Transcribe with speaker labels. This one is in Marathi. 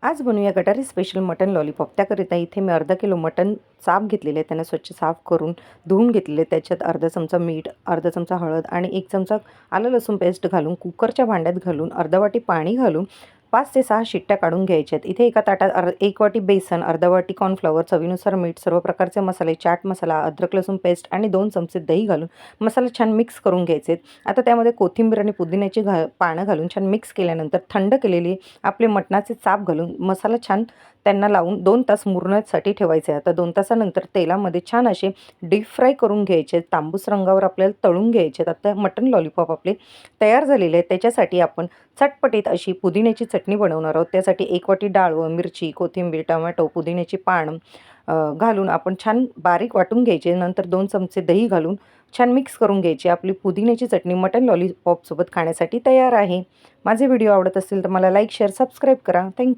Speaker 1: आज बनवूया गटारी स्पेशल मटन लॉलीपॉप। त्याकरिता इथे मी अर्धा किलो मटन साफ घेतलेले आहे, त्यांना स्वच्छ साफ करून धुवून घेतलेले. त्याच्यात अर्धा चमचा मीठ, अर्धा चमचा हळद आणि 1 चमचा आलं लसूण पेस्ट घालून कुकरच्या भांड्यात घालून अर्धा वाटी पाणी घालून 5 ते 6 शिट्ट्या काढून घ्यायच्या आहेत. इथे एका ताटात 1 वाटी बेसन, अर्धा वाटी कॉर्नफ्लॉवर, चवीनुसार मीठ, सर्व प्रकारचे मसाले, चाट मसाला, अद्रक लसूण पेस्ट आणि 2 चमचे दही घालून मसाला छान मिक्स करून घ्यायचे आहेत. आता त्यामध्ये कोथिंबीर आणि पुदिन्याची पानं घालून छान मिक्स केल्यानंतर थंड केलेली आपले मटणाचे चाप घालून मसाला छान त्यांना लावून 2 तास मुरण्यासाठी ठेवायचे आहे. आता 2 तासानंतर तेलामध्ये छान असे डीप फ्राय करून घ्यायचे, तांबूस रंगावर आपल्याला तळून घ्यायचे. आता मटण लॉलीपॉप आपले तयार झालेले आहेत. त्याच्यासाठी आपण चटपटीत अशी पुदिन्याची चटणी बनवणार आहोत. त्यासाठी 1 वाटी डाळ, मिरची, कोथिंबीर, टोमॅटो, पुदिन्याची पानं घालून आपण छान बारीक वाटून घ्यायचे. नंतर 2 चमचे दही घालून छान मिक्स करून घ्यायची. आपली पुदिन्याची चटणी मटण लॉलीपॉपसोबत खाण्यासाठी तयार आहे. माझे व्हिडिओ आवडत असतील तर मला लाईक, शेअर, सबस्क्राईब करा. थँक्यू.